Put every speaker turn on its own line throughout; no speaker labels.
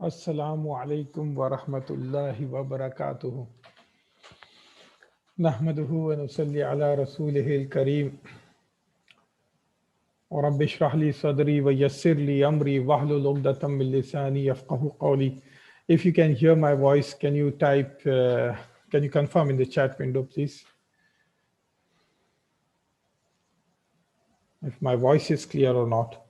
Assalamu alaikum wa rahmatullahi wa barakatuhu. Nahmaduhu wa nusalli ala rasulihil kareem. Wa rabbi shrah li sadri wa yassir li amri wahlul uqdatam min lisani yafqahu qawli. If you can hear my voice, can you type, can you confirm in the chat window, please? If my voice is clear or not.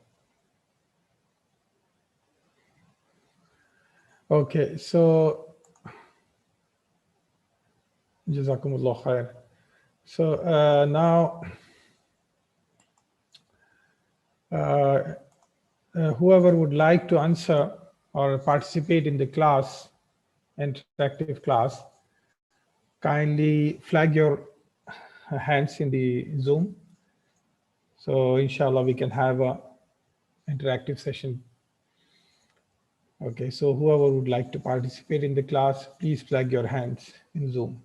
Okay, so Jazakumullah khair. So now whoever would like to answer or participate in the class, interactive class, kindly flag your hands in the Zoom. So inshallah we can have a interactive session. Okay, so whoever would like to participate in the class, please flag your hands in Zoom.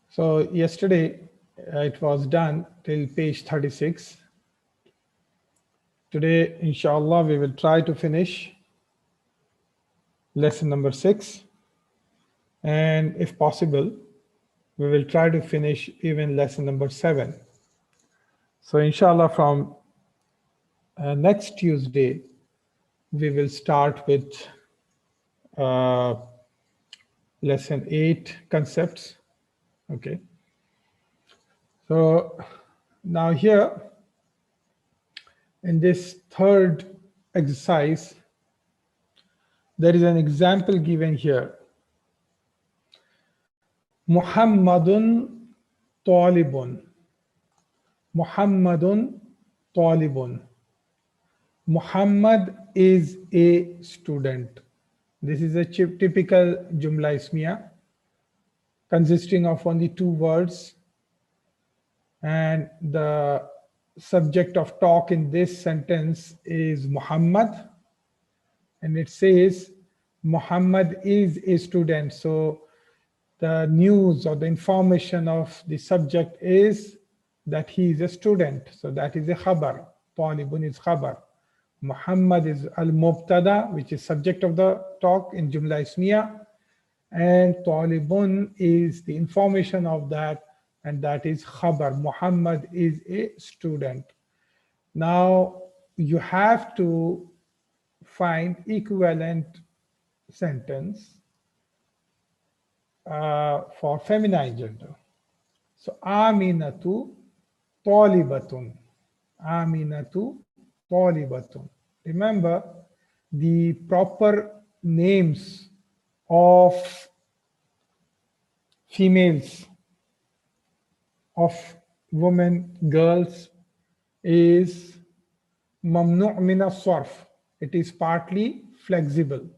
So yesterday it was done till page 36. Today, inshallah, we will try to finish lesson number 6. And if possible, we will try to finish even lesson number 7. So inshallah, from next Tuesday, we will start with lesson 8 concepts. Okay. So now here in this third exercise, there is an example given here. Muhammadun talibun. Muhammadun talibun. Muhammad is a student. This is a typical Jumla Ismiya consisting of only 2 words. And the subject of talk in this sentence is Muhammad. And it says Muhammad is a student. So the news or the information of the subject is that he is a student. So that is a khabar. Talibun is khabar. Muhammad is al-mubtada, which is subject of the talk in Jumla Ismiya. And talibun is the information of that, and that is khabar. Muhammad is a student. Now you have to find equivalent sentence for feminine gender. So Aminatu talibatun. Aminatu talibatun. Remember the proper names of females, of women, girls is mamnu' min as-sarf. It is partly flexible.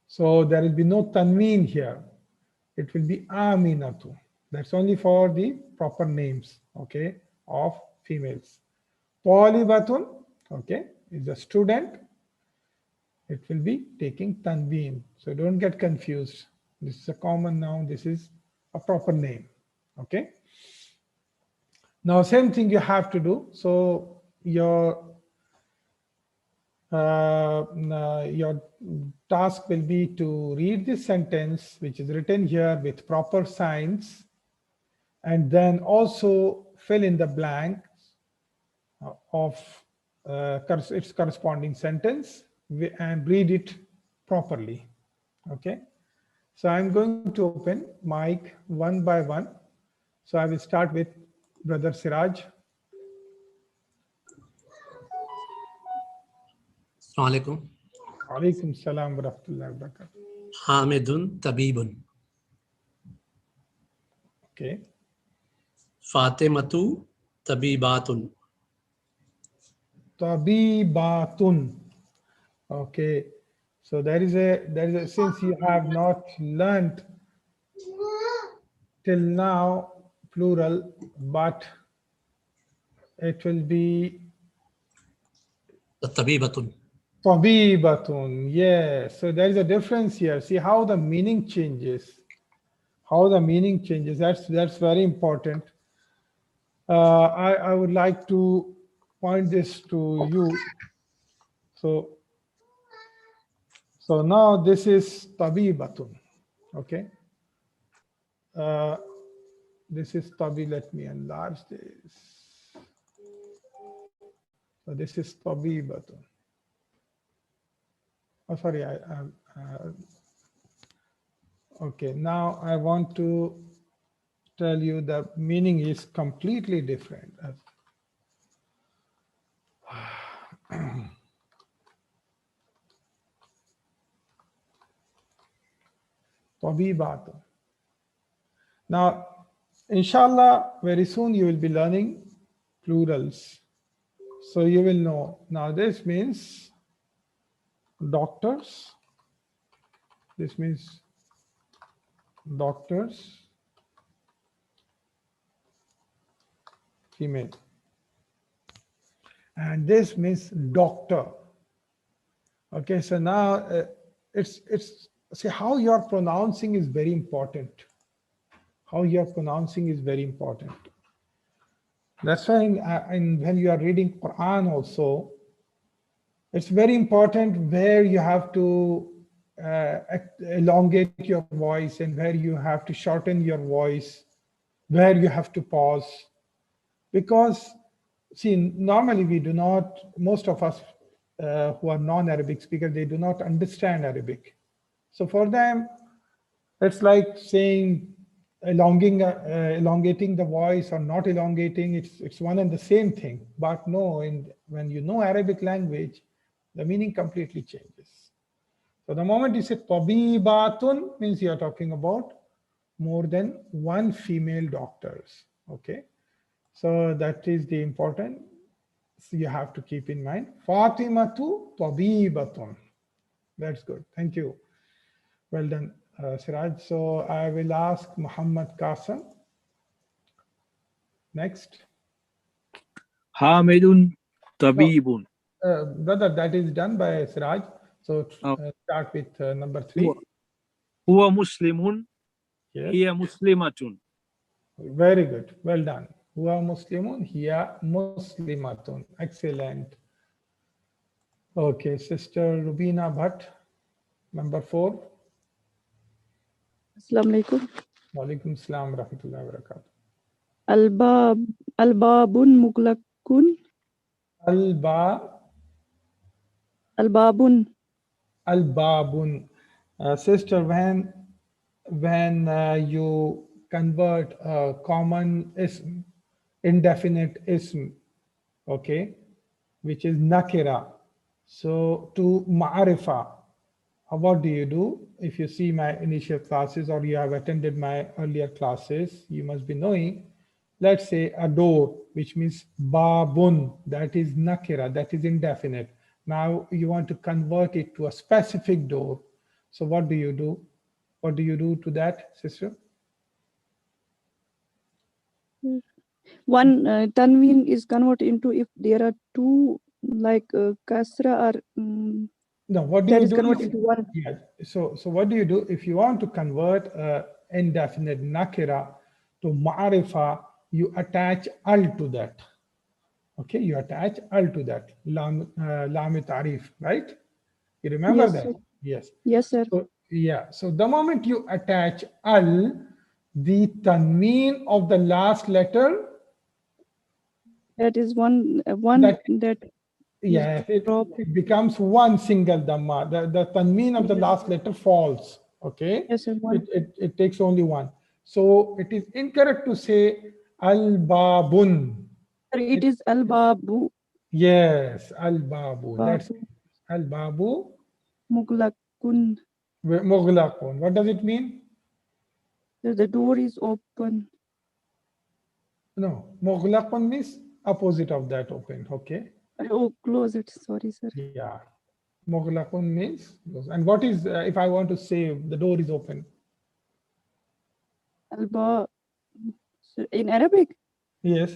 So there will be no tanween here. It will be Aminatu. That's only for the proper names, okay, of females. Talibatun, okay, is a student. It will be taking tanween. So don't get confused. This is a common noun. This is a proper name, okay. Now same thing you have to do. So your task will be to read this sentence, which is written here with proper signs, and then also fill in the blanks of its corresponding sentence and read it properly. Okay. So I'm going to open mic one by one. So I will start with Brother Siraj.
Assalamualaikum.
Alaikum salam wa rahmatullahi wa barakatuh.
Hamidun tabibun.
Okay.
Fatimatu tabibatun.
Tabibatun. Okay. So there is a since you have not learned till now plural, but it will be
Tabibatun.
Tabibatun. Yes. So there is a difference here. See how the meaning changes. How the meaning changes. That's very important. I would like to point this to you. So now this is tabibatun. Okay. This is tabi. Let me enlarge this. So this is tabibatun. Oh, sorry. Okay. Now I want to tell you the meaning is completely different. Tabibatun. Now, inshallah, very soon you will be learning plurals. So you will know. Now this means doctors. This means doctors, female. And this means doctor. Okay, so now it's see how you're pronouncing is very important. How you're pronouncing is very important. That's why when you are reading Quran also, it's very important where you have to elongate your voice and where you have to shorten your voice, where you have to pause. Because, see, normally we do not, most of us who are non-Arabic speakers, they do not understand Arabic. So for them, it's like saying elongating the voice or not elongating, it's one and the same thing. But no, when you know Arabic language, the meaning completely changes. So the moment you say tabibatun, means you are talking about more than one female doctors. Okay, so that is the important. So you have to keep in mind. Fatimatu tabibatun. That's good. Thank you. Well done, Siraj. So I will ask Muhammad Qasim. Next.
Hamidun tabibun.
Brother, that is done by Siraj. So start with number 3.
Huwa muslimun.
Yes.
Hiya muslimatun.
Very good. Well done. Huwa muslimun. Hiya muslimatun. Excellent. Okay, Sister Rubina Bhatt, number 4.
Assalamu alaikum.
Wa alaikum salam wa rahmatullahi wa barakatuh.
Albabun muglakun. Albabun.
Albabun. Sister, when you convert a common ism, indefinite ism, okay, which is nakira, so to ma'arifa, what do you do? If you see my initial classes or you have attended my earlier classes, you must be knowing, let's say a door, which means babun, that is nakira, that is indefinite. Now you want to convert it to a specific door. So what do you do? What do you do to that, sister?
One tanween is converted into if there are two, like kasra or
No, what do
that
you
is
do?
converted into one.
Yeah. So what do you do if you want to convert indefinite nakira to ma'arifa? You attach al to that. Okay, you attach al to that. Lam ta'rif, right? You remember
Yes,
that?
sir.
Yes.
Yes, sir.
So yeah. So the moment you attach al, the tanween of the last letter.
That is one that
Yeah,
dropped.
it becomes one single dhamma. The tanween of the last letter falls. Okay,
Yes, sir. One.
it takes only one. So it is incorrect to say al babun.
It is al babu.
Yes, al babu. That's
Babu
al babu
muglakun.
mughlaqun. What does it mean?
The door is open.
No, mughlaqun means opposite of that open. Okay.
Oh, close it. Sorry, sir.
Yeah, mughlaqun means close. And what is if I want to say the door is open?
In Arabic.
Yes.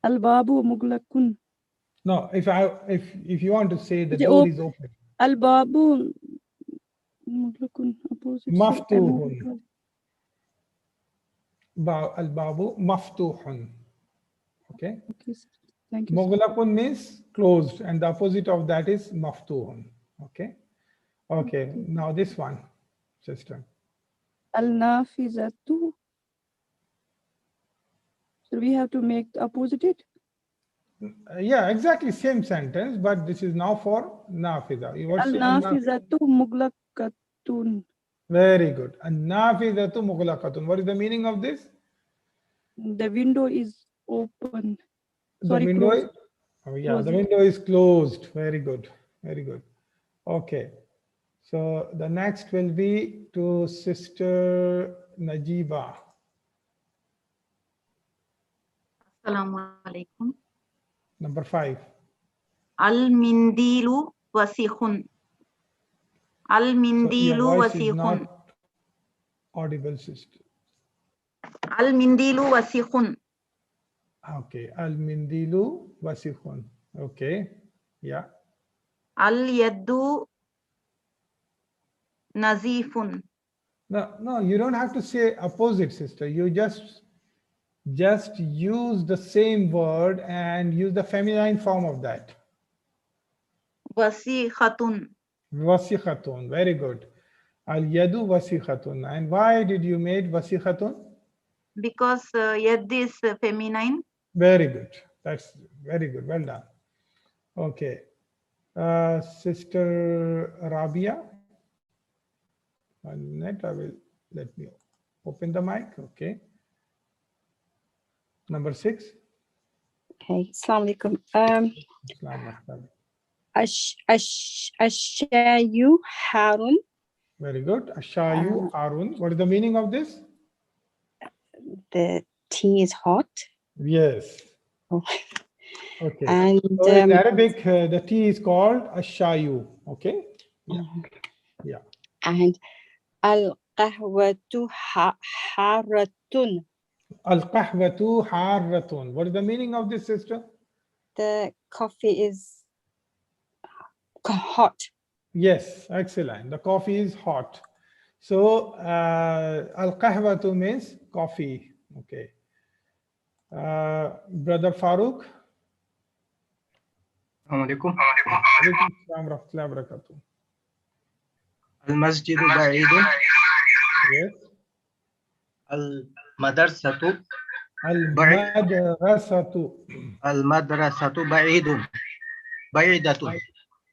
Al babu muglakun.
No, if you want to say the door is open.
Al babu muglakun. Opposite.
Maftuhun. Al babu maftuhun. Okay.
Okay, sir. Thank you, sir.
Mughlaqun means closed, and the opposite of that is maftuhun. Okay. Okay. Now this one, sister.
Al-nafizatu. So we have to make the opposite it.
Yeah, exactly same sentence, but this is now for nafiza. What's the
Al-nafizatu muglaqatun.
Very good. An-nafizatu mughlaqatun. What is the meaning of this?
The window is open.
The
Sorry,
window
closed.
is, oh yeah, the
Closing.
window is closed. Very good. Very good. Okay. So the next will be to Sister Najiba.
Assalamu alaikum.
Number 5.
Al-mindilu wasikhun.
So your
Al-mindilu
voice is
wasikhun.
not audible, sister.
Al-mindilu wasikhun.
Okay. Al-mindilu wasikhun. Okay. Yeah.
Al-yaddu nazifun.
No, you don't have to say opposite, sister. You just use the same word and use the feminine form of that.
Wasikhatun.
Wasikhatun. Very good. Al-yadu wasikhatun. And why did you make wasikhatun?
Because yad is feminine.
Very good. That's very good. Well done. Okay. Sister Rabia. 1 minute. Let me open the mic. Okay. Number 6.
Okay, Assalamu alaikum.
Islam.
Ashayu Harun.
Very good. Ashayu Harun. What is the meaning of this?
The tea is hot.
Yes.
Oh.
Okay.
And
So in Arabic, the tea is called ashayu. Okay. Yeah. Yeah.
and al-qahwatu haratun.
Al-qahwatu harratun. What is the meaning of this, sister?
The coffee is hot.
Yes, excellent. The coffee is hot. So al-qahwatu means coffee. Okay. Brother Farooq.
Assalamualaikum.
Alaikum assalam wa rahmatullahi wa barakatuh.
Al-masjidu ba'idun.
Yes.
Al-madrasatu.
Al-madrasatu.
Al-madrasatu ba'idun. Ba'idatun.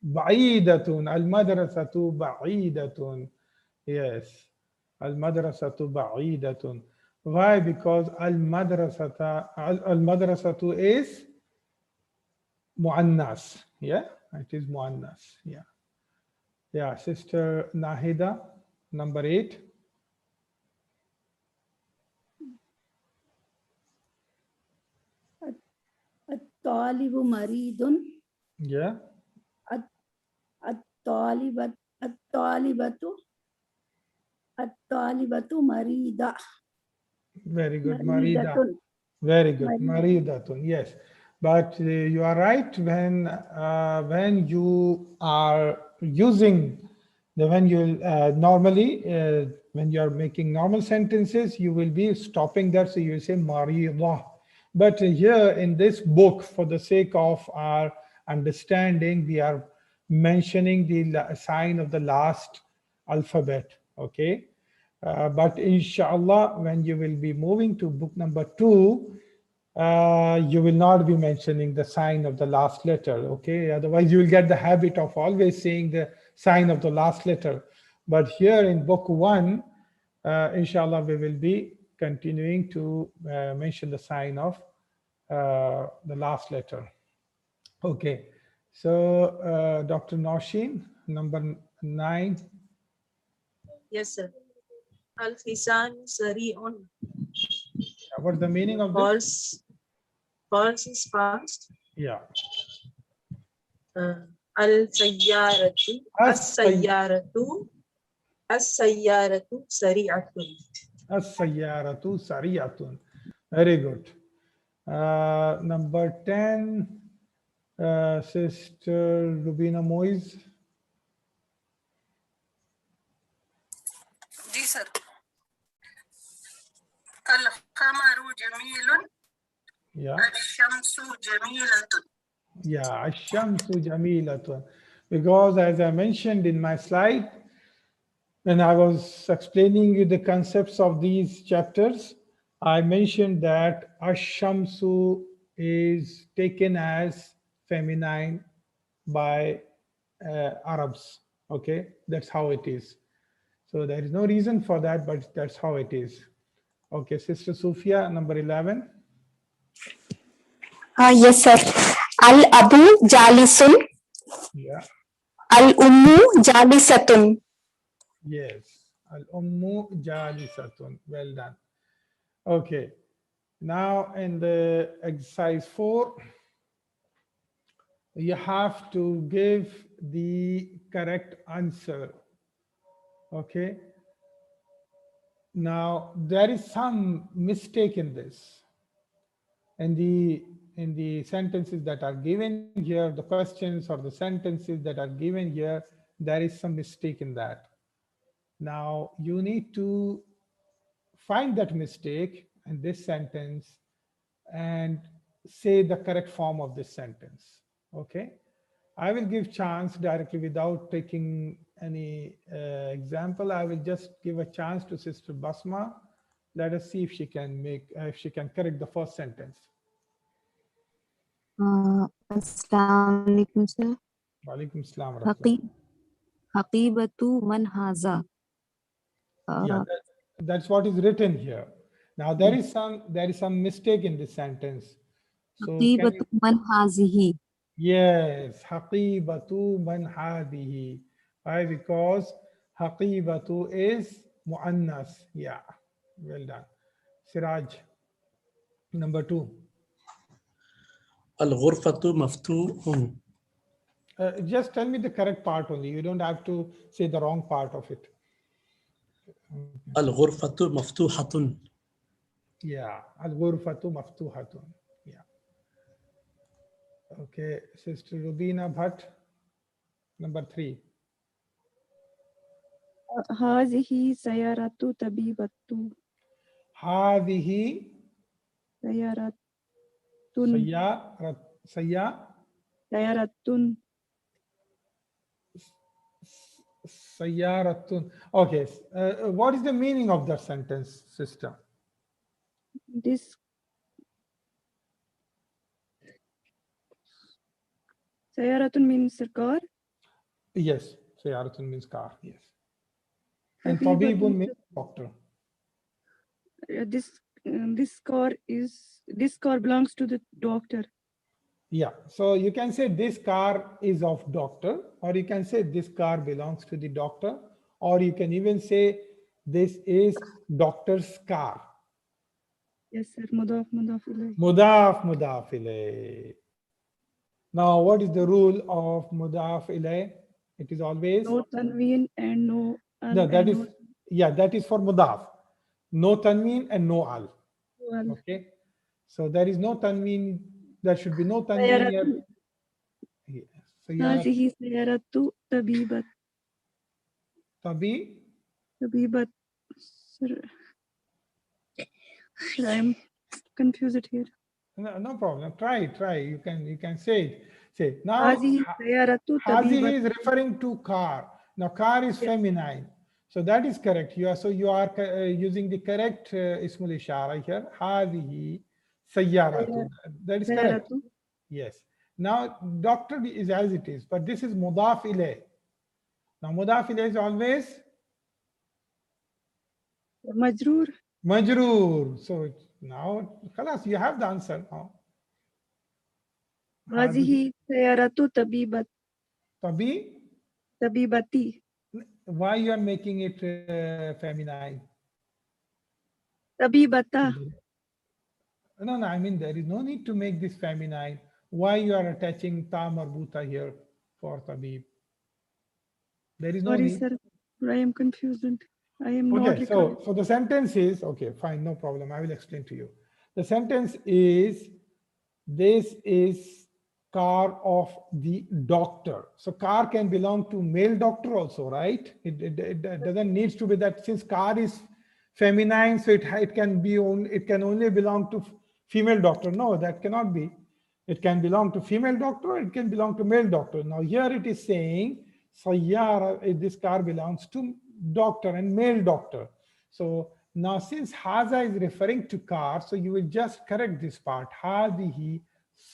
Ba'idatun. Al-madrasatu ba'idatun. Yes. Al-madrasatu ba'idatun. Why? Because al-madrasatu is mu'annas. Yeah, it is mu'annas. Yeah. Yeah, Sister Nahida, number 8.
At-talibu maridun.
Yeah.
At-talibatu marida.
Very good. Marida.
Maridatun.
Very good. Maridatun. Yes. But you are right when you are using when you normally when you are making normal sentences, you will be stopping there. So you will say marida. But here in this book, for the sake of our understanding, we are mentioning the sign of the last alphabet. Okay. But inshallah, when you will be moving to book number 2, you will not be mentioning the sign of the last letter. Okay. Otherwise, you will get the habit of always saying the sign of the last letter. But here in book 1, inshallah, we will be continuing to mention the sign of the last letter. Okay. So, Dr. Nausheen, number 9.
Yes, sir. Al-Hisan Sari'un.
What's the meaning of this?
Horse is fast.
Yeah.
Al-Sayyaratu. As-Sayyaratu. As-Sayyaratu Sari'atun.
As-Sayyaratu Sari'atun. Very good. Number 10, Sister Rubina Moiz.
जी sir. Al-Khamaru Jamilun.
Yeah.
الشمس جميلة.
Yeah, Ashamsu Jamilatun. Because as I mentioned in my slide, when I was explaining you the concepts of these chapters, I mentioned that Ashamsu is taken as feminine by Arabs. Okay, that's how it is. So there is no reason for that, but that's how it is. Okay, Sister Sufia, number 11.
Yes, sir. Al-Abu Jalisun,
Yeah,
Al-Ummu Jalisatun.
yes. Al-Ummu Jalisatun. Well done. Okay. Now in the exercise 4, you have to give the correct answer. Okay. Now there is some mistake in this. In the sentences that are given here, the questions or the sentences that are given here, there is some mistake in that. Now you need to find that mistake in this sentence and say the correct form of this sentence. Okay. I will give chance directly without taking any example. I will just give a chance to Sister Basma. Let us see if she can correct the first sentence.
Assalamu alaikum, sir.
Walaikum salam wa rahmatullah.
Haqibatu man haza.
Yeah, that's what is written here. Now there is some mistake in this sentence. So can
Haqibatu
you,
man hazihi.
yes, haqibatu man hadihi. Why? Because haqibatu is muannas. Yeah, well done. Siraj, number 2.
Al-ghurfatu maftuhun.
Just tell me the correct part only. You don't have to say the wrong part of it.
Al-ghurfatu maftuhatun.
Yeah, al-ghurfatu maftuhatun. Yeah. Okay, Sister Rubina Bhatt, number 3.
هذه سيارة طبيبة.
هذه
سيارة
سيارة سيارة. Okay, what is the meaning of that sentence, sister?
This سيارة means car.
Yes, سيارة means car. Yes. And tabibun means doctor.
This car belongs to the doctor.
Yeah, so you can say this car is of doctor, or you can say this car belongs to the doctor, or you can even say this is doctor's car.
Yes, sir. مضاف إليه.
Mudaf ilayh. Now, what is the rule of mudaf ilayh? It is always
No tanween and no al.
no, that
and
is
no
yeah, that is for mudaf. No tanween and no al.
al.
Okay, so there is no tanween. There should be no tanween here. Yeah. So yeah,
هذه سيارة طبيبة. طبيبة. Sir, I'm confused here.
no problem. Try. You can say it. Say now.
هذه سيارة
Hazi
طبيبة.
is referring to car. Now car is feminine, so that is correct. You are using the correct ismul ishara here. Hazihi sayyaratu. That is correct. Yes. Now doctor is as it is, but this is mudaf ilayh. Now mudaf ilayh is always
مجرور.
majroor. So now, khalas, you have the answer now.
هذه سيارة طبيبة. طبيبتي.
Why you are making it feminine?
طبيبتا.
No, I mean there is no need to make this feminine. Why you are attaching ta marbuta here for tabib? There is no
Sorry,
need.
sir. I am confused. I am not.
Okay, so the sentence is, okay, fine, no problem. I will explain to you. The sentence is, this is car of the doctor. So car can belong to male doctor also, right? It doesn't need to be that, since car is feminine, so it can only belong to female doctor. No, that cannot be. It can belong to female doctor, it can belong to male doctor. Now here it is saying sayyara, this car belongs to doctor and male doctor. So now since haza is referring to car, so you will just correct this part. Hadihi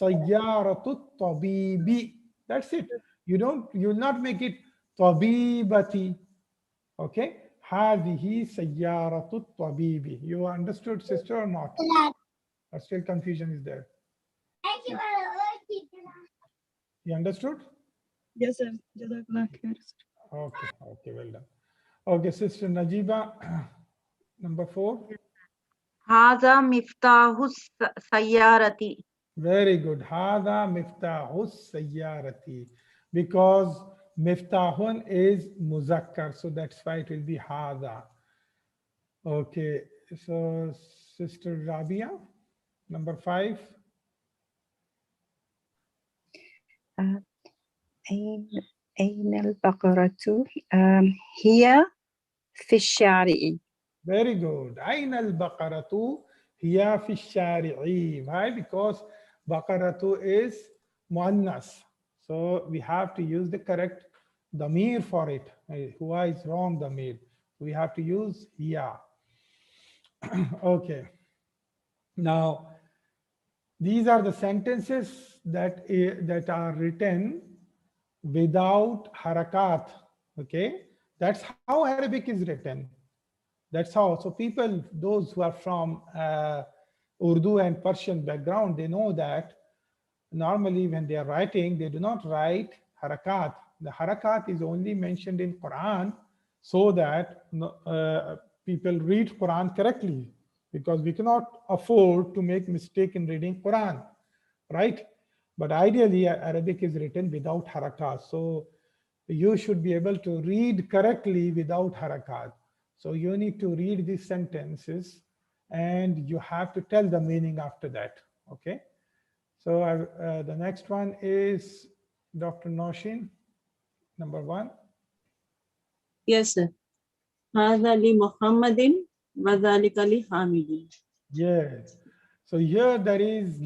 sayyaratu tabibi. That's it. You will not make it tabibati. Okay. Hadihi sayyaratu tabibi. You understood, sister, or not? Or still confusion is there? You understood?
Yes, sir. Jazakallah khair.
Okay, well done. Okay, Sister Najiba, number 4.
هذا مفتاح السيارة.
Very good. Hada miftahus sayyarati. Because miftahun is muzakkar, so that's why it will be hada. Okay, so Sister Rabia, number 5.
أين البقرة؟ هي في الشارع.
Very good. أين البقرة هي في الشارع. Why? Because بقرة is muannas. So we have to use the correct damir for it. Who is wrong damir? We have to use hiya. Okay. Now, these are the sentences that are written without harakat. Okay. That's how Arabic is written. That's how. So people, those who are from Urdu and Persian background, they know that normally when they are writing, they do not write harakat. The harakat is only mentioned in Quran so that people read Quran correctly, because we cannot afford to make mistake in reading Quran, right? But ideally, Arabic is written without harakat. So you should be able to read correctly without harakat. So you need to read these sentences and you have to tell the meaning after that. Okay. So the next one is Dr. Noshin, number 1.
Yes, sir. هذا لمحمد وذلك لحامد.
Yes. So here there is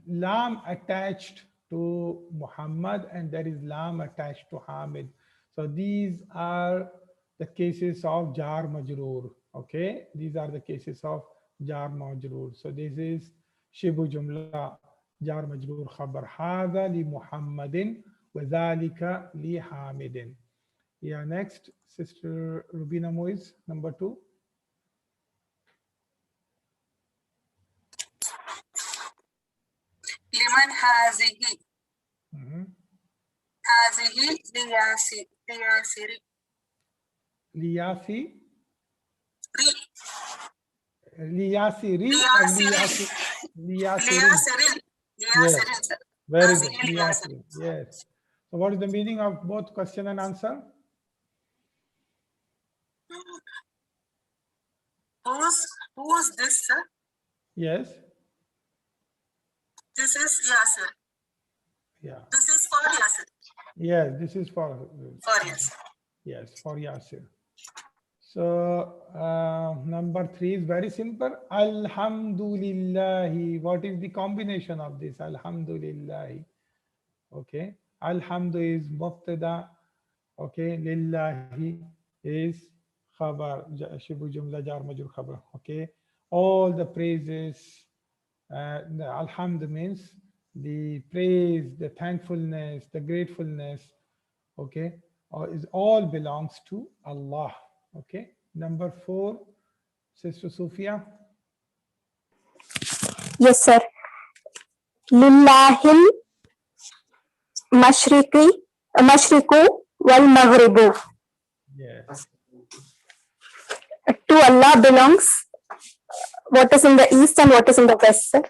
lam attached to Muhammad and there is lam attached to Hamid. So these are the cases of jar majroor. Okay, these are the cases of jar majroor. So this is shibu jumla jar majroor khabar. Hadha li Muhammadin wa dhalika li Hamidin. Yeah, next, Sister Rubina Moiz, number 2.
لمن هذه؟
Mhm.
هذه لياسر.
Liyasi,
ري.
Liyasiri,
لياسر.
Liyasirin.
لياسر.
Yes, very good.
هذه لياسر.
Liyasirin. Yes. So what is the meaning of both question and answer?
Who's this, sir?
Yes.
This is Yasir.
Yeah.
This is for Yasir.
Yes, this is for
For Yasir.
yes, for Yasir. So number 3 is very simple. Alhamdulillahi. What is the combination of this? Alhamdulillahi. Okay. Alhamdu is mubtada. Okay. Lillahi is khabar. Shibu jumla jar majrur khabar. Okay. All the praises. The alhamd means the praise, the thankfulness, the gratefulness. Okay. Is all belongs to Allah. Okay. Number 4, Sister Sophia.
Yes, sir. Lillahil mashriqu wal maghribu.
Yes.
To Allah belongs what is in the east and what is in the west, sir.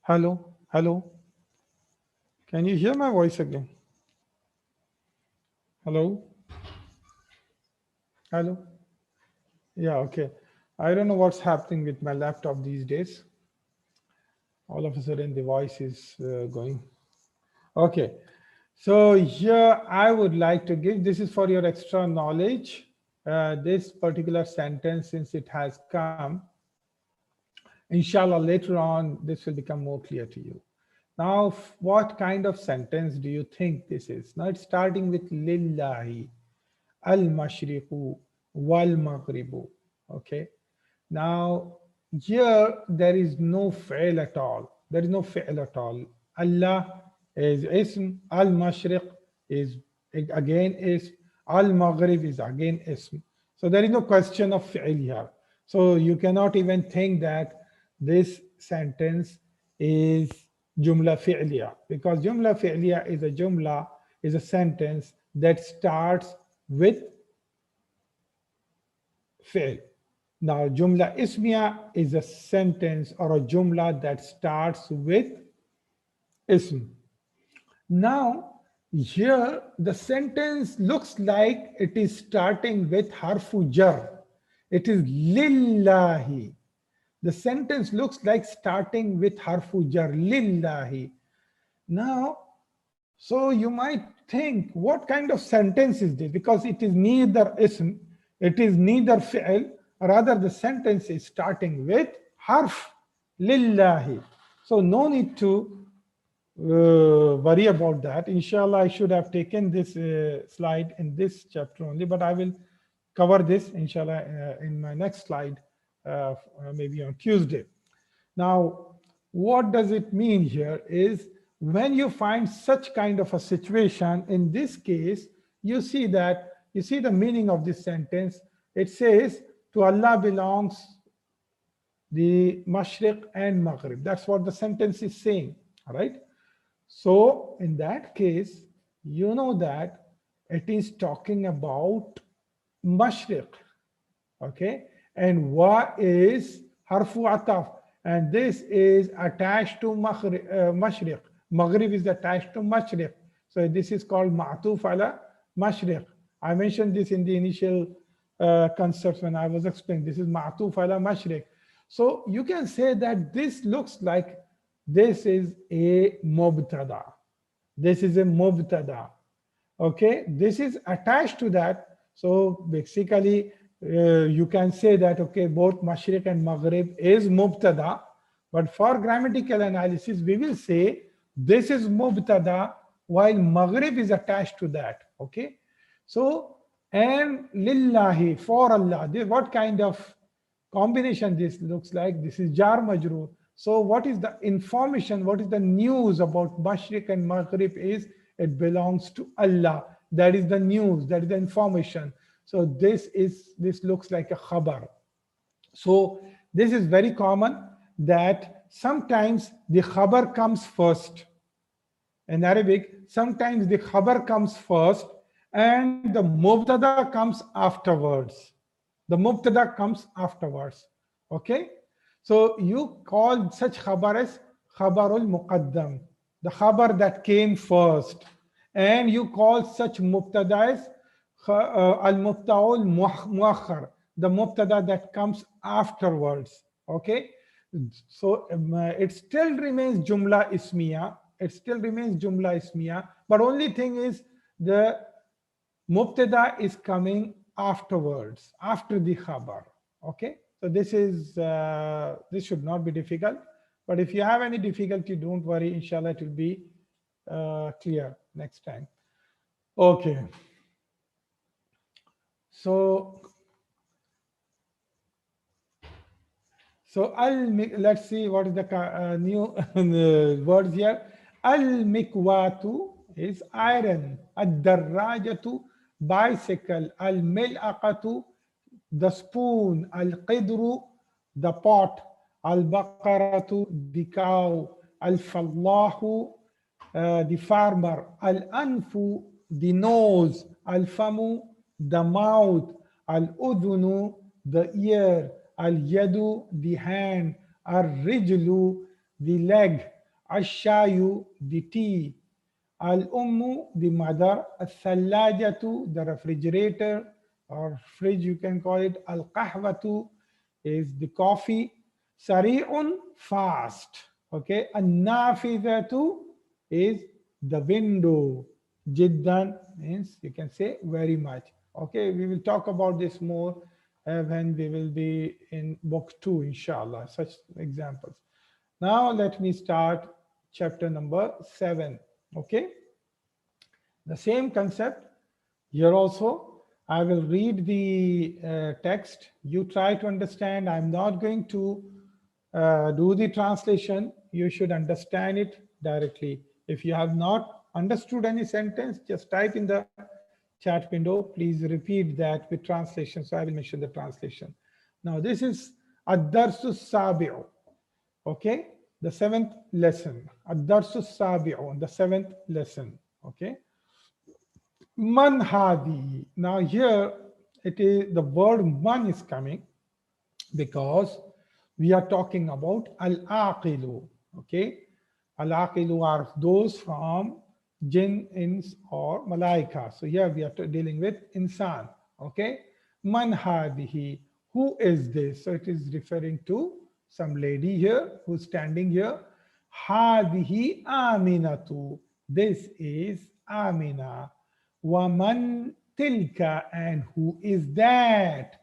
Hello, hello. Can you hear my voice again? Hello? Hello? Yeah, okay. I don't know what's happening with my laptop these days. All of a sudden the voice is going. Okay. So here I would like to give, this is for your extra knowledge, this particular sentence, since it has come. Inshallah, later on, this will become more clear to you. Now, what kind of sentence do you think this is? Now, it's starting with lillahi, al-mashriqu, wal-maghribu. Okay. Now, here there is no fi'l at all. There is no fi'l at all. Allah is ism, al-mashriq is again ism, al-maghrib is again ism. So there is no question of fi'l here. So you cannot even think that this sentence is jumla fi'liya, because jumla fi'liya is a sentence that starts with fi'l. Now, jumla ismiya is a sentence or a jumla that starts with ism. Now, here the sentence looks like it is starting with harfu jar. It is lillahi. The sentence looks like starting with harfu jar, lillahi. Now, so you might think, what kind of sentence is this? Because it is neither ism, it is neither fi'l, rather the sentence is starting with harf, lillahi. So no need to worry about that. Inshallah, I should have taken this slide in this chapter only, but I will cover this, inshallah, in my next slide, maybe on Tuesday. Now, what does it mean here is, when you find such kind of a situation, in this case, you see the meaning of this sentence. It says, to Allah belongs the Mashriq and Maghrib. That's what the sentence is saying, all right? So in that case, you know that it is talking about Mashriq, okay? And wa is harfu ataf, and this is attached to Mashriq. Maghrib is attached to Mashriq. So this is called ma'tuf ala Mashriq. I mentioned this in the initial concepts when I was explaining. This is ma'tuf ala Mashriq. So you can say that this looks like this is a mubtada. This is a mubtada. Okay, this is attached to that. So basically, you can say that, okay, both Mashriq and Maghrib is mubtada. But for grammatical analysis, we will say this is mubtada while Maghrib is attached to that. Okay, so and lillahi, for Allah. What kind of combination this looks like? This is jar majroor. So what is the information, what is the news about Mashriq and Maghrib is it belongs to Allah. That is the news, that is the information. So this looks like a khabar. So this is very common that sometimes the khabar comes first. In Arabic, sometimes the khabar comes first and the mubtada comes afterwards. The mubtada comes afterwards. Okay? So you call such khabar as khabarul muqaddam, the khabar that came first. And you call such mubtada as al-mubta'ul muakhar, the mubtada that comes afterwards. Okay? So it still remains jumla ismiya. It still remains jumla ismiya. But only thing is the mubtada is coming afterwards, after the khabar. Okay? So this is this should not be difficult, but if you have any difficulty, don't worry. Inshallah, it will be clear next time. Okay. So let's see what is the new words here. Al-mikwatu is iron. Ad-darrajatu bicycle. Al-mil'aqatu the spoon, al-qidru, the pot, al-baqaratu, the cow, al-fallahu, the farmer, al-anfu, the nose, al-famu, the mouth, al-udhunu, the ear, al-yadu, the hand, al-rijlu, the leg, Ashayu, the tea. Al-ummu, the mother. Al-thallajatu, the refrigerator or fridge, you can call it. Al-qahwatu is the coffee. Sari'un, fast. Okay. An-nafidhatu is the window. Jiddan means you can say very much. Okay, we will talk about this more when we will be in book 2, inshallah, such examples. Now let me start chapter number 7. Okay, the same concept here also. I will read the text. You try to understand. I'm not going to do the translation. You should understand it directly. If you have not understood any sentence, just type in the chat window. Please repeat that with translation. So I will mention the translation. Now this is Ad-Darsu Sabi'u. Okay, the 7th lesson. Ad-Darsu Sabi'u, the 7th lesson. Okay. Man hadi. Now here it is the word man is coming because we are talking about al-aqilu. Okay, al-aqilu are those from jinn, ins, or malaika. So here we are dealing with insan. Okay, man hadihi, who is this? So it is referring to some lady here who's standing here. Hadihi aminatu, this is Amina. Waman tilka, and who is that?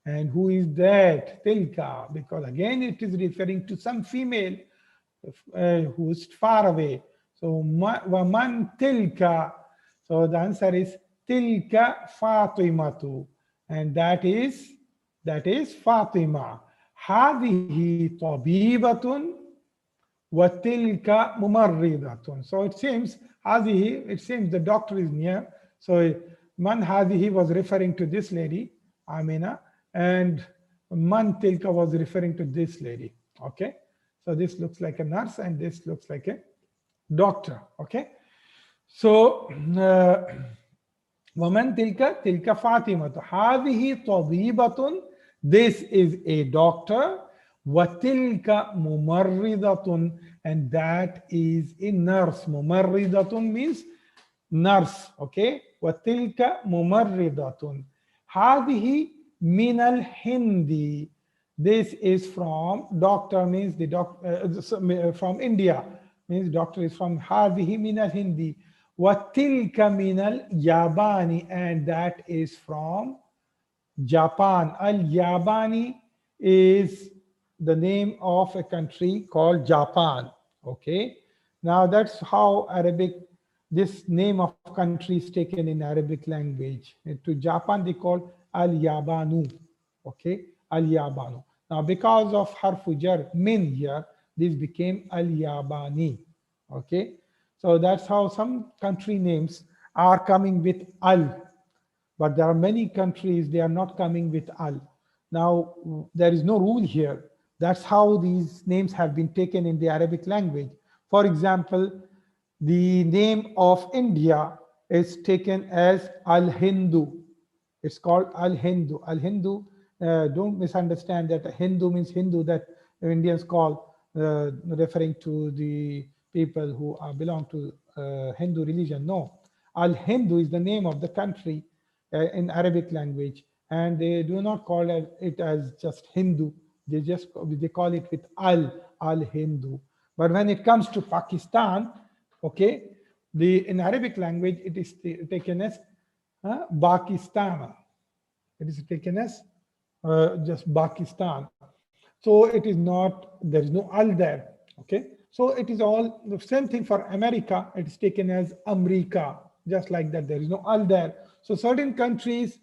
And who is that? Tilka, because again it is referring to some female who is far away. So waman tilka. So the answer is tilka Fatimatu, and that is Fatima. Hadihi tabibatun wa tilka mumarridatun. So it seems hadihi, it seems the doctor is near. So man hadihi was referring to this lady Amina, and man tilka was referring to this lady. Okay, so this looks like a nurse and this looks like a doctor. Okay, so waman tilka Fatimatu, hadihi tabibatun, this is a doctor. Watilka mumarridatun, and that is a nurse. Mumarridatun means nurse. Okay, watilka mumarridatun. Hadihi min al hindi, this is from doctor, means the doctor from India, means doctor is from hadihi min al hindi. Watilka min al yabani, and that is from Japan. Al yabani is the name of a country called Japan. Okay, now that's how Arabic, this name of country is taken in Arabic language. To Japan they call Al-Yabanu. Okay, Al-Yabanu. Now because of harfu jar min here, this became Al-Yabani. Okay, so that's how some country names are coming with Al, but there are many countries they are not coming with Al. Now there is no rule here. That's how these names have been taken in the Arabic language. For example, the name of India is taken as Al-Hindu. It's called Al-Hindu. Al-Hindu, don't misunderstand that Hindu means Hindu, that Indians call, referring to the people who belong to Hindu religion. No, Al-Hindu is the name of the country in Arabic language, and they do not call it as just Hindu. They call it with Al-Hindu. But when it comes to Pakistan, okay, in Arabic language it is taken as Pakistan. It is taken as just Pakistan. So it is not, there is no Al there. Okay, so it is all the same thing for America. It is taken as America, just like that. There is no Al there. So certain countries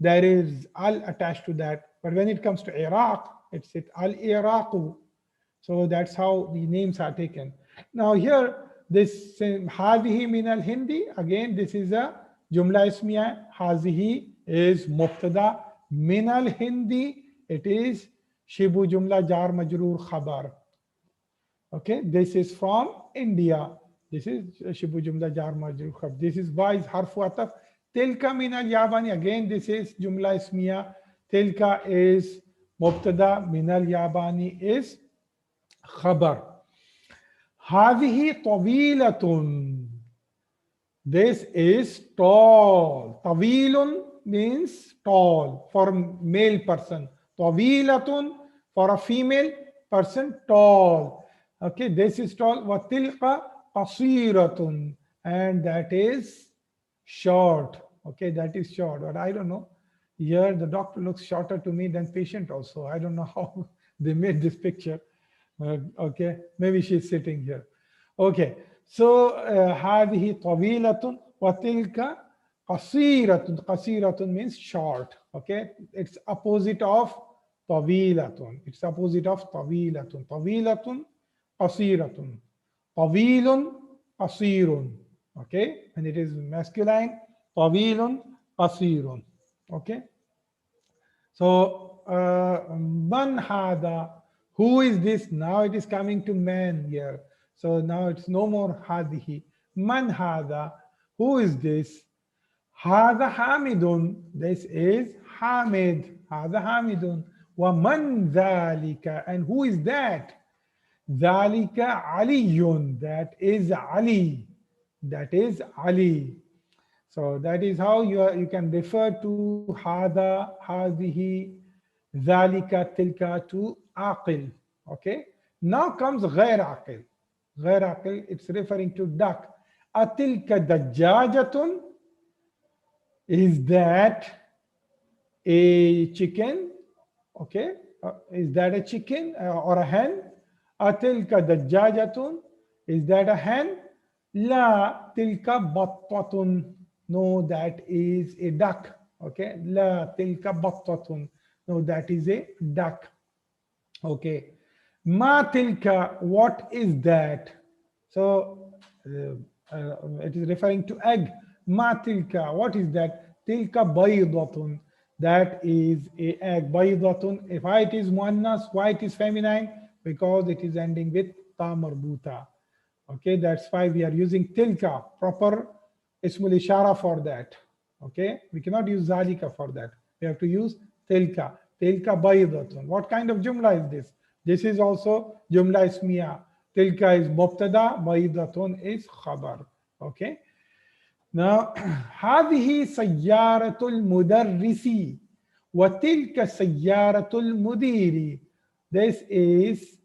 there is Al attached to that. But when it comes to Iraq, it's Al-Iraqu. So that's how the names are taken. Now here, this Hadihi min al-Hindi, again, this is a Jumla Ismiya. Hazihi is Mubtada. Min al-Hindi, it is Shibu Jumla Jar Majroor Khabar. Okay, this is from India. This is Shibu Jumla Jar Majroor Khabar. This is wise Harfu Ataf. Tilka min al-Yabani, again, this is Jumla Ismiya. Tilka is Mubtada, min al-Yabani is Khabar. هذه طويلة. This is tall. طويل means tall for male person. طويلة for a female person, tall. Okay, this is tall. وتلك قصيرة, and that is short. Okay, that is short. But I don't know. Here the doctor looks shorter to me than patient also. I don't know how they made this picture. Okay, maybe she's sitting here. Okay, so هذه طويلة وتلك قصيرة. قصيرة means short. Okay, it's opposite of طويلة. It's opposite of طويلة. طويلة قصيرة. طويل قصير. Okay, and it is masculine. طويل قصير. Okay, so man hada, who is this? Now it is coming to man here. So now it's no more hadihi. Man hada, who is this? Hada hamidun, this is Hamid. Hada hamidun. Wa man dhalika, and who is that? Dhalika aliyun, that is Ali. That is Ali. So that is how you can refer to hada, hadihi, dhalika, tilka to aqil. Okay. Now comes ghair aqil. Ghair aqil, it's referring to duck. Atilka dajjajatun, is that a chicken? Okay. Is that a chicken or a hen? Atilka dajjajatun, is that a hen? La tilka battatun, no, that is a duck. Okay, la tilka battatun, no, that is a duck. Okay, ma tilka, what is that? So it is referring to egg. Ma tilka, what is that? Tilka baydatun, that is a egg. Baydatun, if it is muannas, why it is feminine? Because it is ending with ta marbuta. Okay, that's why we are using tilka, proper ismul ishara for that. Okay, we cannot use zalika for that. We have to use tilka. Tilka baydatun. What kind of jumla is this? This is also jumla ismiya. Tilka is mubtada, baydatun is khabar. Okay. Now, هذه سيارة المدرس وتلك سيارة المدير. This is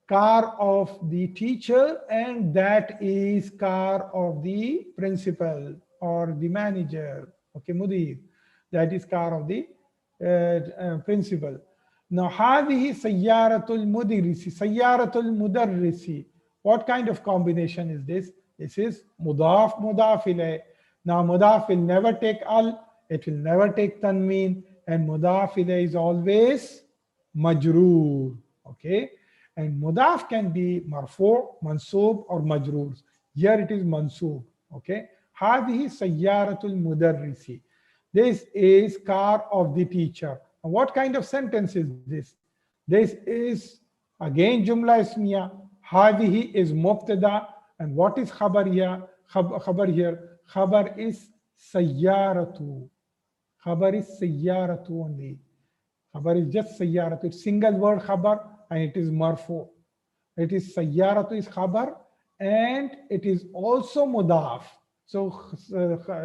car of the teacher and that is car of the principal or the manager. Okay, mudir, that is car of the principal. Now هذه سيارة المدرس, سيارة المدرس, what kind of combination is this? This is mudaf mudaf ilayh. Now mudaf will never take al, it will never take tanween, and mudaf ilayh is always majroor. Okay, and mudaf can be marfu, mansub or majroor. Here it is mansub. Okay, هذه سيارة المدرس. This is car of the teacher. And what kind of sentence is this? This is again jumla ismiya. هذه is mubtada, and what is khabar here? Khabar here. Khabar is sayyaratu. Khabar is sayyaratu only. Khabar is just sayyaratu. It's single word khabar and it is marfu. It is sayyaratu is khabar and it is also mudaf. So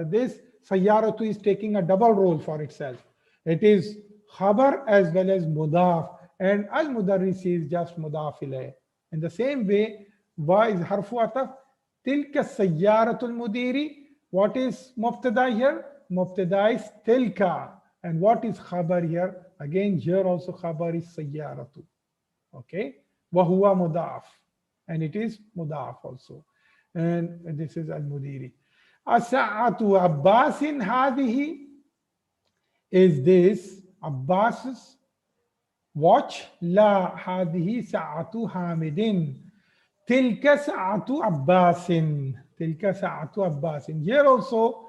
this sayyaratu is taking a double role for itself. It is khabar as well as mudaf, and al mudarris is just mudaf ilayh. In the same way, wa is harfu ataf. Tilka sayyaratul mudiri. What is mubtada here? Mubtada is tilka. And what is khabar here? Again, here also khabar is sayyaratu. Okay. Wa huwa mudaf. And it is mudaf also. And this is al mudiri. Asa'atu Abbasin hadihi. Is this Abbas's watch? La hadihi sa'atu Hamidin. Tilka sa'atu Abbasin. Tilka sa'atu Abbasin. Here also,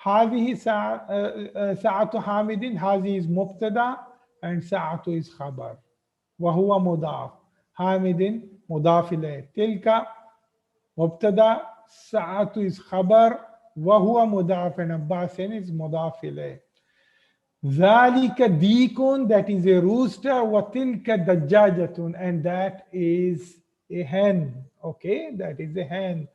hadihi sa'atu Hamidin. Hadi is mubtada and sa'atu is khabar. Wa huwa mudaf. Hamidin mudaf ilayh. Tilka mubtada, sa'atu is khabar. Wa huwa mudaf, and Abbasin is mudaf ilayh. Dhalika dikun, that is a rooster. Wa tilka dajjajatun, and that is A hen. Okay, that is a hen.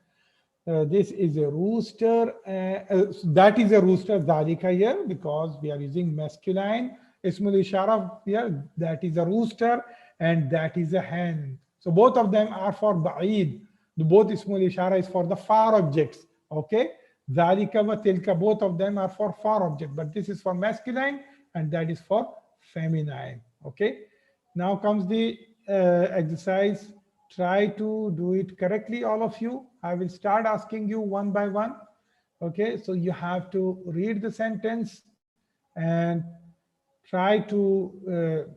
This is a rooster. That is a rooster, dhalika here, because we are using masculine. Ismul ishara here, that is a rooster and that is a hen. So both of them are for ba'id. Both ismul ishara is for the far objects. Okay, dhalika wa tilka, both of them are for far object, but this is for masculine and that is for feminine. Okay, now comes the exercise. Try to do it correctly, all of you. I will start asking you one by one. Okay, so you have to read the sentence and try to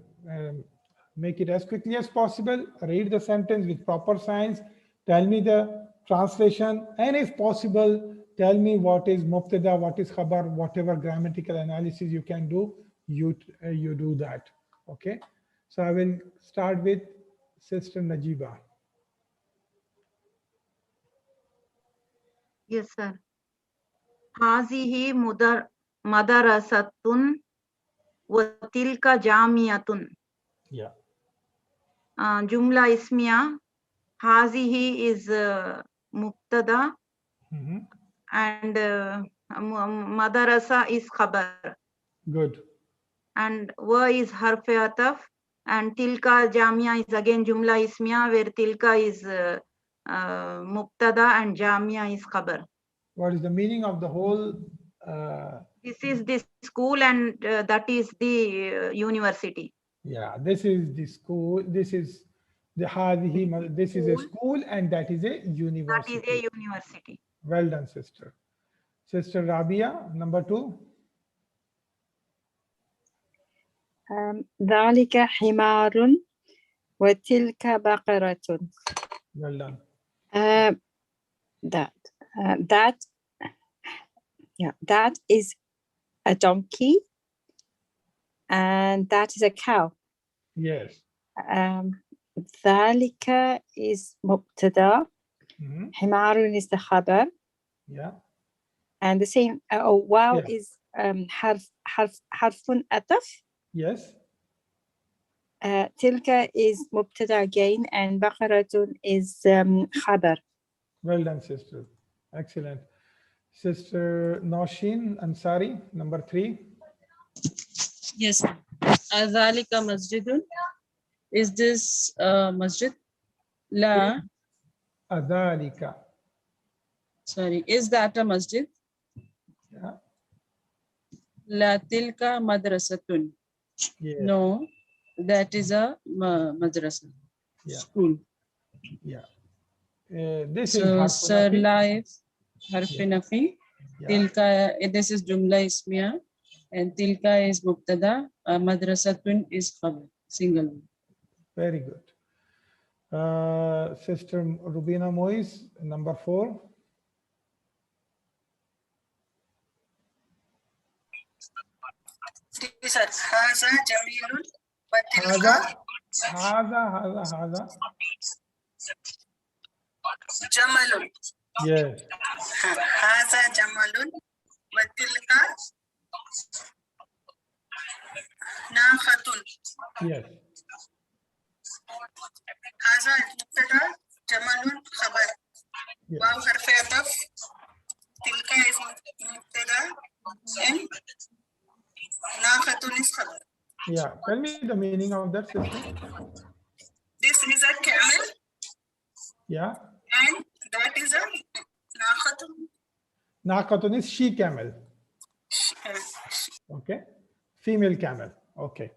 make it as quickly as possible. Read the sentence with proper signs. Tell me the translation, and if possible, tell me what is mubtada, what is khabar, whatever grammatical analysis you can do, you do that. Okay, so I will start with Sister Najiba.
Yes, sir. Hazihi madarasatun wa tilka jamiyatun.
Yeah.
Jumla ismiya. Hazihi is mubtada and madarasa is khabar.
Good.
And wa is harf ataf and tilka jamia is again jumla ismiya, where tilka is mubtada and jamia is khabar.
What is the meaning of the whole?
This is the school and that is the university.
Yeah, this is the school. This is the hadihi. This is a school and that is a university.
That is a university.
Well done, sister. Sister Rabia, number 2.
ذلك حمار وتلك بقرة.
Well done.
That is a donkey and that is a cow.
Yes.
ذلك is مبتدا. حمار is the khabar.
Yeah.
And the same wow is harfun ataf.
Yes.
Tilka is mubtada again and baqaratun is khabar.
Well done, sister. Excellent. Sister Noshin Ansari, number 3.
Yes. Azalika masjidun. Is this masjid? La.
Adalika.
Sorry. Is that a masjid?
Yeah.
La tilka madrasatun.
Yes.
No, that is a madrasa.
Yeah.
School.
Yeah. This
so,
is
Sir Life, Harfinafi.
Yeah.
Tilka, this is Jumla Ismiya. And tilka is mubtada, madrasatun is khabar, single.
Very good. Sister Rubina Mois, number 4.
Sir, Haza Jamilun wa tilka
Haza.
Jamalun.
Yes.
Haza Jamalun wa tilka Nakhatun.
Yes.
Haza mubtada, Jamalun khabar. Waw harf ataf. Tilka is mubtada and Nakhatun is khabar.
Yeah. Tell me the meaning of that, sister.
This is a camel.
Yeah.
And that is a Nakhatun.
Nakhatun is she camel. Okay. Female camel. Okay.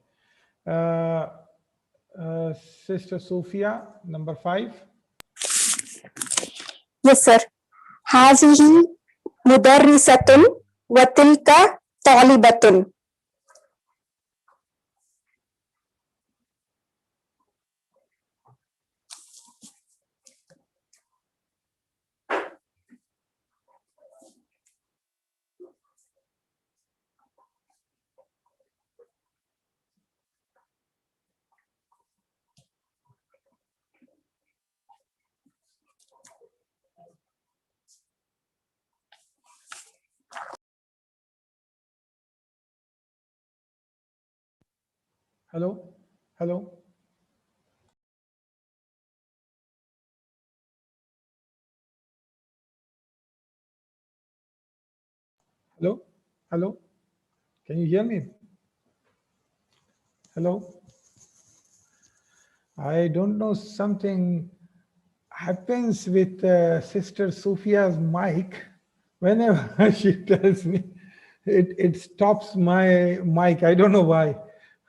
Sister Sophia, number 5.
Yes, sir. هذه مدرسة وتلك طالبة.
Hello. Hello? Hello? Can you hear me? Hello? I don't know, something happens with Sister Sophia's mic. Whenever she tells me, it stops my mic. I don't know why.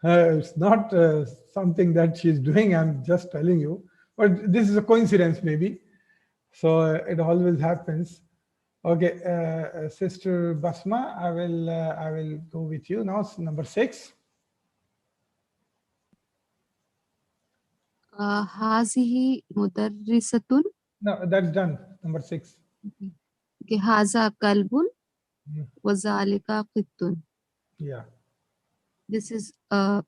It's not something that she's doing. I'm just telling you. But this is a coincidence, maybe. So it always happens. Okay, Sister Basma, I will go with you now. Number 6.
هذه مدرسة.
No, that's done. Number 6.
Okay. هذا كلب وذلك قط.
Yeah.
This is a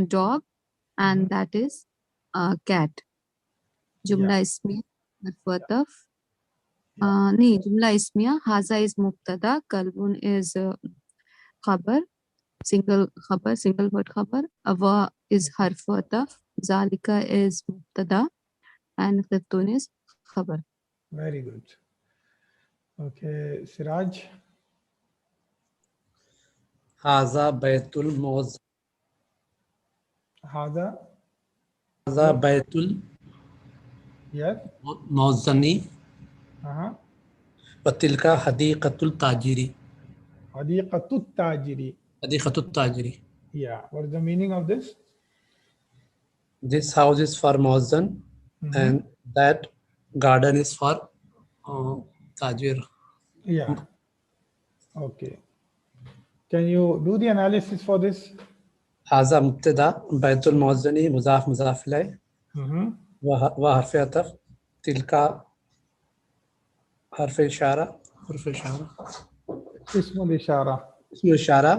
dog and that is a cat. جملة اسمية مرفوع طف. नहीं जुमला इसमिया हाजा is मुब्तदा, कल्बुन is खबर, single खबर, single word खबर, अवा is हर्फ अतफ, ज़ालिका is मुब्तदा and क़ित्तुन is खबर.
Very good. Okay, Siraj.
हाजा बैतुल मौज
Hada.
हाजा Betul
Yes.
मौज़नी
Uh-huh.
वतिलका हदीक़तुल ताजिरी.
Hadiqatut tajiri.
हदीक़तुल ताजिरी.
Yeah. What is the meaning of this?
This house is for Mawzan and that garden is for Tajir.
Yeah. Okay. Can you do the analysis for this?
हाजा मुब्तदा बैतुल मौज़नी मुज़ाफ मुज़ाफ इलैह व हर्फ अतफ तिलका हर्फ इशारा
Ismul Ishara.
इसमें इशारा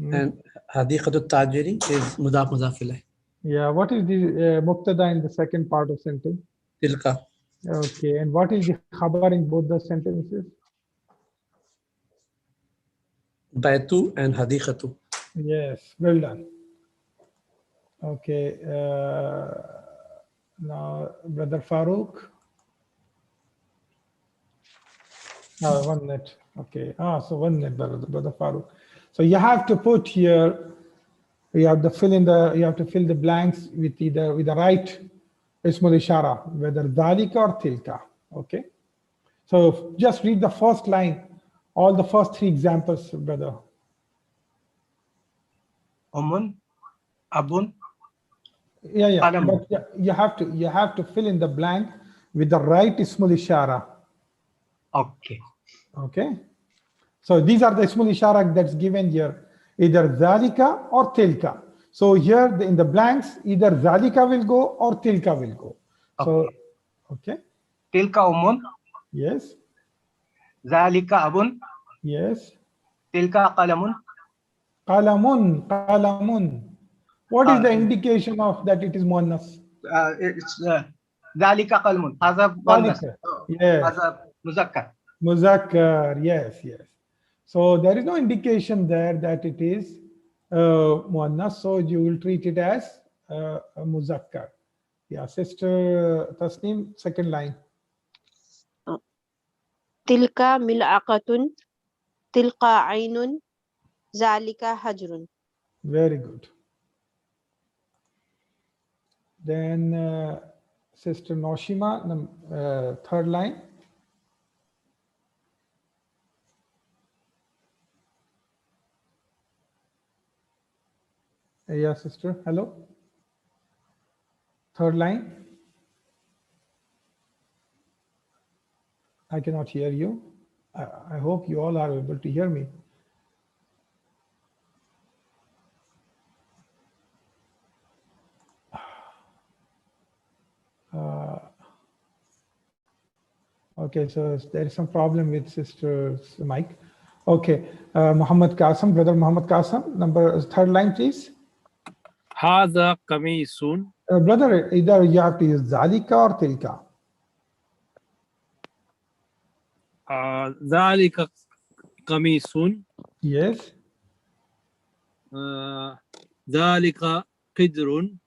and हदीक़तुल ताजिरी is मुज़ाफ मुज़ाफ इलैह.
Yeah. What is the mubtada in the second part of sentence?
Tilka.
Okay. And what is the khabar in both the sentences?
बैतु and हदीक़तु.
Yes. Well done. Okay. Now, Brother Farooq. 1 minute. Okay. So 1 minute, Brother Farooq. So you have to put here. You have to fill the blanks with the right ismul ishara, whether dhalika or tilka. Okay. So just read the first line, all the first 3 examples, brother.
Umun, abun.
Yeah.
Qalamun.
But you have to fill in the blank with the right ismul ishara.
Okay.
Okay. So these are the ismul ishara that's given here, either dhalika or tilka. So here in the blanks, either dhalika will go or tilka will go. So, okay.
Tilka umun.
Yes.
Zalika abun.
Yes.
Tilka qalamun.
Qalamun. What is the indication of that it is muannas?
It's Zalika qalamun. Haza muannas.
Yes.
Haza muzakkar.
Muzakkar. Yes. So there is no indication there that it is muannas. So you will treat it as a muzakkar. Yeah. Sister Tasneem, second line.
Tilka mil'aqatun, tilka aynun, zalika hajrun.
Very good. Then Sister Noshima, third line. Yeah, sister. Hello. Third line. I cannot hear you. I hope you all are able to hear me. Okay, so there is some problem with sister's mic. Okay, Muhammad Qasim, brother Muhammad Qasim, third line, please.
هذا قميص.
Brother, either you have to use zalika or tilka.
ذلك قميص.
Yes.
ذلك قدر.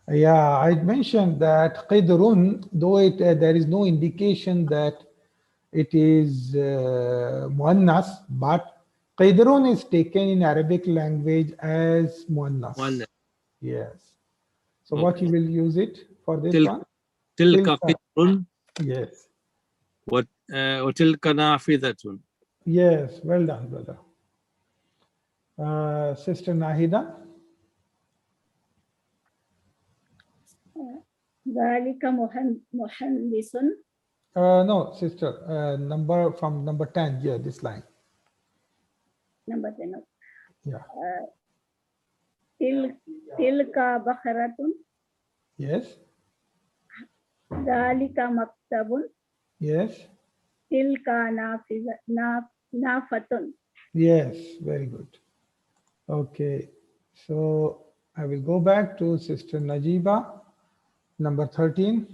Yeah, I mentioned that qidrun, though there is no indication that it is muannas, but Qidrun is taken in Arabic language as muannas.
Muannas.
Yes. So what you will use it for this
Til-
one?
Tilka
Tilka.
qidrun.
Yes.
وتلك نافذة.
Yes. Well done, brother. Sister Nahida.
ذلك مهندس.
No, sister. From number 10. Yeah, this line.
Number 10.
Yeah.
تلك بقرة.
Yes.
ذلك مكتب.
Yes.
تلك نافة.
Yes. Very good. Okay. So I will go back to Sister Najiba. Number 13.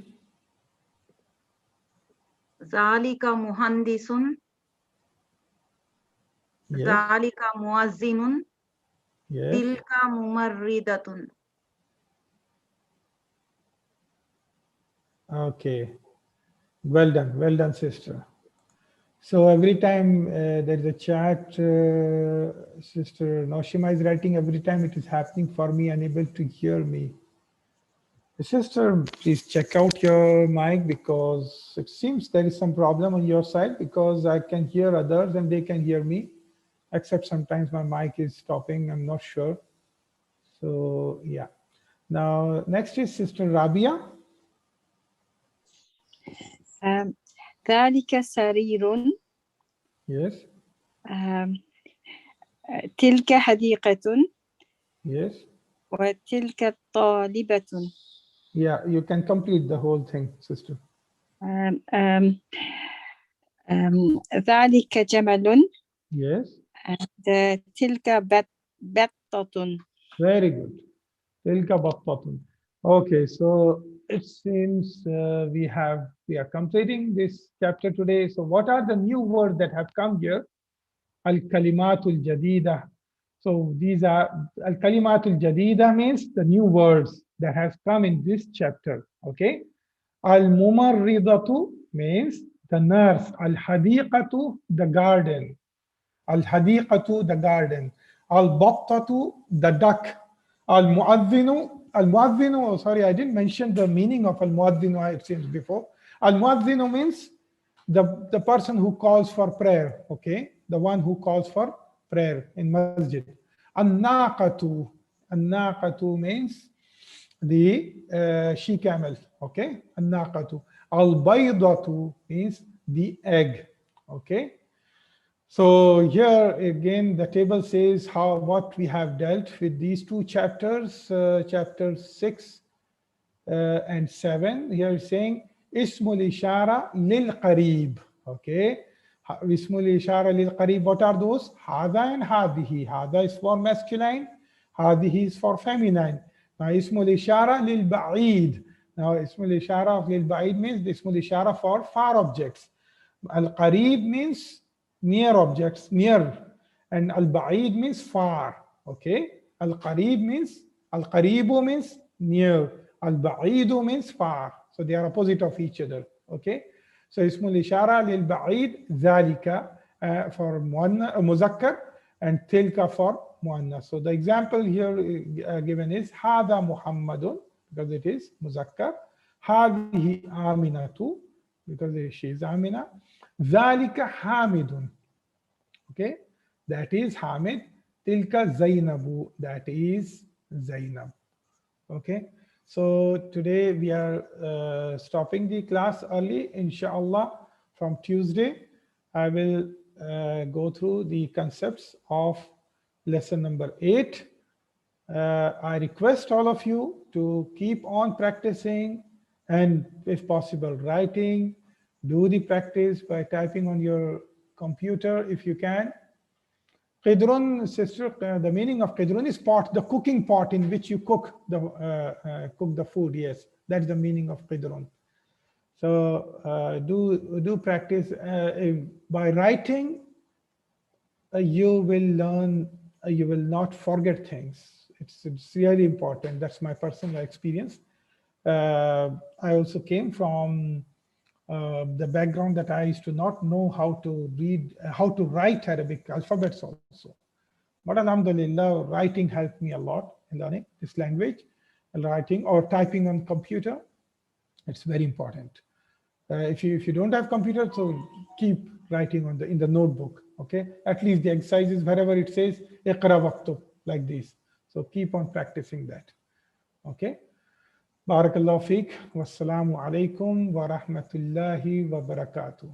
ذلك مهندس.
Yes.
ذلك مؤذن.
Yes.
تلك ممرضة.
Okay. Well done, sister. So every time there is a chat, Sister Noshima is writing, every time it is happening for me, unable to hear me. Sister, please check out your mic because it seems there is some problem on your side because I can hear others and they can hear me, except sometimes my mic is stopping, I'm not sure. So yeah. Now next is Sister Rabia.
ذلك سرير.
Yes.
تلك حديقة.
Yes.
وتلك طالبة.
Yeah, you can complete the whole thing, sister.
ذلك جمل.
Yes.
And تلك بطة.
Very good. Tilka battatun. Okay, so it seems we are completing this chapter today. So what are the new words that have come here? Al-kalimatul jadida. So these are al-kalimatul jadida means the new words that has come in this chapter. Okay. Al-mumarridatu means the nurse. Al-hadiqatu, the garden. Al-hadiqatu, the garden. Al-battatu, the duck. Al-muadhinu, sorry, I didn't mention the meaning of al-muadhinu, it seems before. Al-muadhinu means the person who calls for prayer, okay? The one who calls for prayer in masjid. An-naqatu means the she-camel, okay? An-naqatu. Al-baydatu means the egg, okay? So here again, the table says what we have dealt with these two chapters, chapters 6 and 7. Here it's saying Ismul Ishara lil Qarib. Okay. Ismul Ishara lil Qarib. What are those? Hada and Hadihi. Hada is for masculine. Hadihi is for feminine. Now Ismul Ishara lil Ba'id. Now Ismul Ishara lil Ba'id means the Ismul Ishara for far objects. Al Qarib means near objects, near, and al-ba'id means far. Okay, al-qarib means al-qaribu means near, al-ba'idu means far. So they are opposite of each other. Okay, so ismul ishara lil ba'id dhalika for muzakkar and tilka for muannas. So the example here given is hada Muhammadun because it is muzakkar, hadihi Aminatu because she is Amina. Zalika Hamidun. Okay, that is Hamid. Tilka Zainabu, that is Zainab. Okay, so today we are stopping the class early, inshallah. From Tuesday, I will go through the concepts of lesson number 8. I request all of you to keep on practicing and, if possible, writing. Do the practice by typing on your computer if you can. Qidrun, sister, the meaning of Qidrun is pot, the cooking pot in which you cook the food. Yes, that's the meaning of Qidrun. So do practice. By writing, you will learn, you will not forget things. It's really important. That's my personal experience. I also came from the background that I used to not know how to read, how to write Arabic alphabets also. But alhamdulillah, writing helped me a lot in learning this language. Writing or typing on computer, it's very important. If you don't have computer, so keep writing on in the notebook. Okay, at least the exercises wherever it says iqra waktub, like this. So keep on practicing that. Okay. Barakallahu feek. Wassalamu alaikum wa rahmatullahi wa barakatuh.